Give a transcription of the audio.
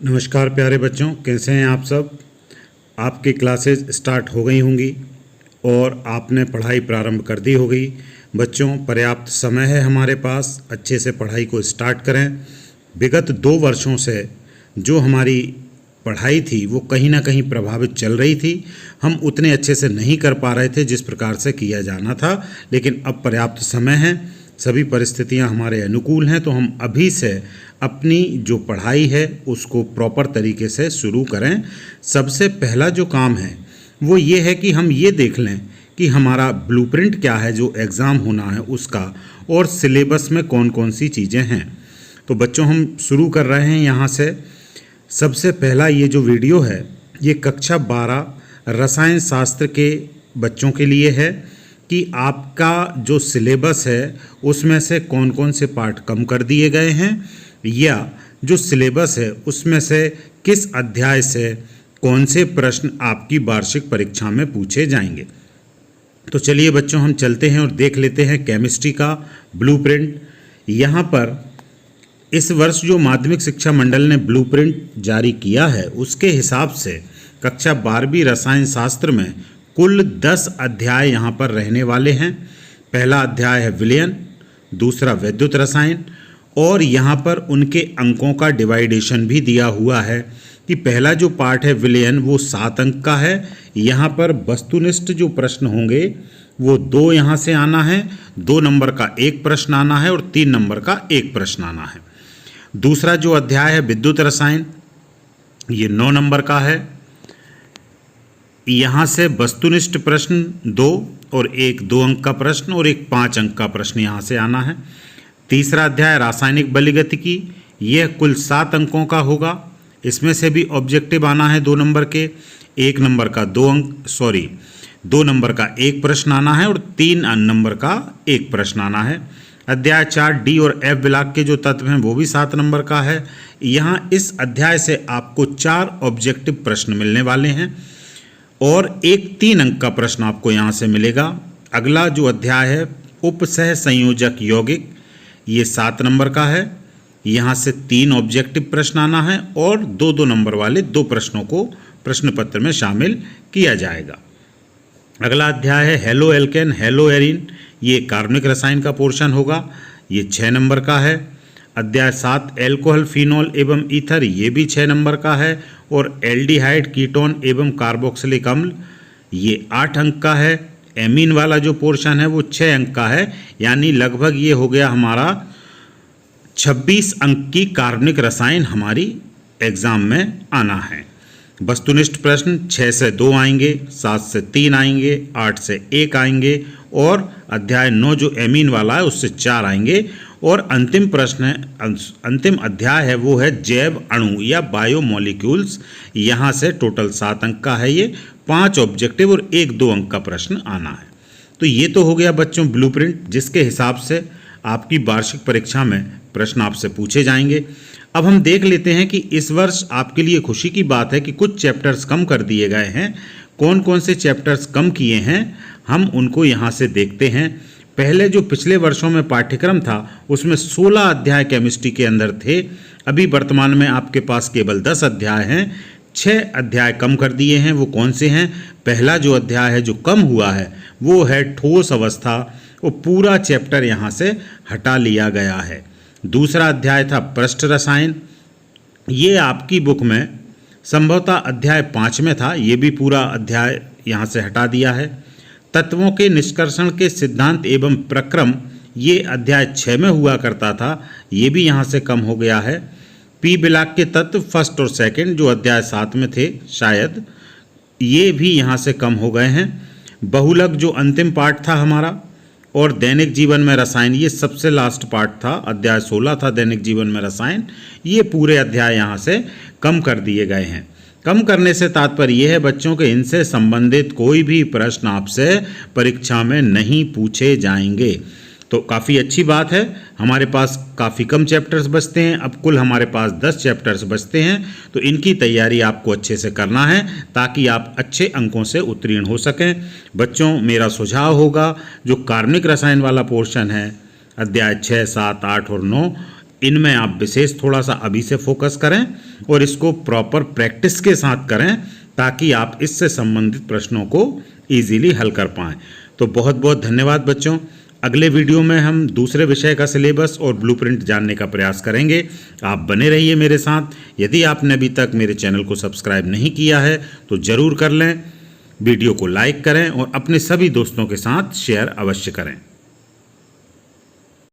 नमस्कार प्यारे बच्चों, कैसे हैं आप सब। आपकी क्लासेस स्टार्ट हो गई होंगी और आपने पढ़ाई प्रारंभ कर दी होगी। बच्चों, पर्याप्त समय है हमारे पास, अच्छे से पढ़ाई को स्टार्ट करें। विगत 2 वर्षों से जो हमारी पढ़ाई थी वो कहीं ना कहीं प्रभावित चल रही थी। हम उतने अच्छे से नहीं कर पा रहे थे जिस प्रकार से किया जाना था, लेकिन अब पर्याप्त समय है, सभी परिस्थितियां हमारे अनुकूल हैं, तो हम अभी से अपनी जो पढ़ाई है उसको प्रॉपर तरीके से शुरू करें। सबसे पहला जो काम है वो ये है कि हम ये देख लें कि हमारा ब्लूप्रिंट क्या है जो एग्ज़ाम होना है उसका, और सिलेबस में कौन कौन सी चीज़ें हैं। तो बच्चों, हम शुरू कर रहे हैं यहाँ से। सबसे पहला ये जो वीडियो है ये कक्षा 12 रसायन शास्त्र के बच्चों के लिए है कि आपका जो सिलेबस है उसमें से कौन कौन से पार्ट कम कर दिए गए हैं, या जो सिलेबस है उसमें से किस अध्याय से कौन से प्रश्न आपकी वार्षिक परीक्षा में पूछे जाएंगे। तो चलिए बच्चों, हम चलते हैं और देख लेते हैं केमिस्ट्री का ब्लूप्रिंट। यहाँ पर इस वर्ष जो माध्यमिक शिक्षा मंडल ने ब्लूप्रिंट जारी किया है उसके हिसाब से कक्षा 12वीं रसायन शास्त्र में कुल 10 अध्याय यहाँ पर रहने वाले हैं। पहला अध्याय है विलयन, दूसरा वैद्युत रसायन, और यहाँ पर उनके अंकों का डिवाइडेशन भी दिया हुआ है कि पहला जो पार्ट है विलयन वो 7 अंक का है। यहाँ पर वस्तुनिष्ठ जो प्रश्न होंगे वो 2 यहाँ से आना है, 2 नंबर का एक प्रश्न आना है और 3 नंबर का एक प्रश्न आना है। दूसरा जो अध्याय है विद्युत रसायन, ये 9 नंबर का है। यहाँ से वस्तुनिष्ठ प्रश्न 2 और एक 2 अंक का प्रश्न और एक 5 अंक का प्रश्न यहाँ से आना है। तीसरा अध्याय रासायनिक बलिगतिकी, यह कुल 7 अंकों का होगा। इसमें से भी ऑब्जेक्टिव आना है 2 नंबर के, 1 नंबर का 2 नंबर का एक प्रश्न आना है और 3 नंबर का एक प्रश्न आना है। अध्याय 4 डी और एफ ब्लॉक के जो तत्व हैं वो भी 7 नंबर का है। यहाँ इस अध्याय से आपको 4 ऑब्जेक्टिव प्रश्न मिलने वाले हैं और एक 3 अंक का प्रश्न आपको यहाँ से मिलेगा। अगला जो अध्याय है उपसह संयोजक यौगिक, ये 7 नंबर का है। यहाँ से 3 ऑब्जेक्टिव प्रश्न आना है और 2-2 नंबर वाले 2 प्रश्नों को प्रश्न पत्र में शामिल किया जाएगा। अगला अध्याय है हेलो एल्केन हेलो एरिन, ये कार्बनिक रसायन का पोर्शन होगा, ये 6 नंबर का है। अध्याय 7 एल्कोहल फिनॉल एवं ईथर, ये भी 6 नंबर का है। और एल्डिहाइड कीटोन एवं कार्बोक्सिलिक अम्ल, ये 8 अंक का है। एमीन वाला जो पोर्शन है वो 6 अंक का है, यानी लगभग ये हो गया हमारा 26 अंक की कार्बनिक रसायन हमारी एग्जाम में आना है। वस्तुनिष्ठ प्रश्न 6 से 2 आएंगे, 7 से 3 आएंगे, 8 से 1 आएंगे और अध्याय 9 जो एमीन वाला है उससे 4 आएंगे। और अंतिम प्रश्न है, अंतिम अध्याय है वो है जैव अणु या बायोमोलिक्यूल्स, यहाँ से टोटल 7 अंक का है, ये 5 ऑब्जेक्टिव और 1-2 अंक का प्रश्न आना है। तो ये तो हो गया बच्चों ब्लूप्रिंट, जिसके हिसाब से आपकी वार्षिक परीक्षा में प्रश्न आपसे पूछे जाएंगे। अब हम देख लेते हैं कि इस वर्ष आपके लिए खुशी की बात है कि कुछ चैप्टर्स कम कर दिए गए हैं। कौन कौन से चैप्टर्स कम किए हैं हम उनको यहाँ से देखते हैं। पहले जो पिछले वर्षों में पाठ्यक्रम था उसमें 16 अध्याय केमिस्ट्री के अंदर थे, अभी वर्तमान में आपके पास केवल 10 अध्याय हैं। 6 अध्याय कम कर दिए हैं। वो कौन से हैं? पहला जो अध्याय है जो कम हुआ है वो है ठोस अवस्था, वो पूरा चैप्टर यहाँ से हटा लिया गया है। दूसरा अध्याय था पृष्ठ रसायन, ये आपकी बुक में संभवतः अध्याय 5 में था, ये भी पूरा अध्याय यहाँ से हटा दिया है। तत्वों के निष्कर्षण के सिद्धांत एवं प्रक्रम, ये अध्याय 6 में हुआ करता था, ये भी यहाँ से कम हो गया है। पी ब्लॉक के तत्व फर्स्ट और सेकंड जो अध्याय 7 में थे शायद, ये भी यहाँ से कम हो गए हैं। बहुलक जो अंतिम पार्ट था हमारा, और दैनिक जीवन में रसायन, ये सबसे लास्ट पार्ट था, अध्याय 16 था दैनिक जीवन में रसायन, ये पूरे अध्याय यहाँ से कम कर दिए गए हैं। कम करने से तात्पर्य यह है बच्चों के इनसे संबंधित कोई भी प्रश्न आपसे परीक्षा में नहीं पूछे जाएंगे। तो काफ़ी अच्छी बात है, हमारे पास काफ़ी कम चैप्टर्स बचते हैं। अब कुल हमारे पास 10 चैप्टर्स बचते हैं, तो इनकी तैयारी आपको अच्छे से करना है ताकि आप अच्छे अंकों से उत्तीर्ण हो सकें। बच्चों, मेरा सुझाव होगा जो कार्बनिक रसायन वाला पोर्शन है, अध्याय 6, 7, 8 और 9, इनमें आप विशेष थोड़ा सा अभी से फोकस करें और इसको प्रॉपर प्रैक्टिस के साथ करें ताकि आप इससे संबंधित प्रश्नों को इजीली हल कर पाएँ। तो बहुत बहुत धन्यवाद बच्चों। अगले वीडियो में हम दूसरे विषय का सिलेबस और ब्लूप्रिंट जानने का प्रयास करेंगे। आप बने रहिए मेरे साथ। यदि आपने अभी तक मेरे चैनल को सब्सक्राइब नहीं किया है तो ज़रूर कर लें। वीडियो को लाइक करें और अपने सभी दोस्तों के साथ शेयर अवश्य करें।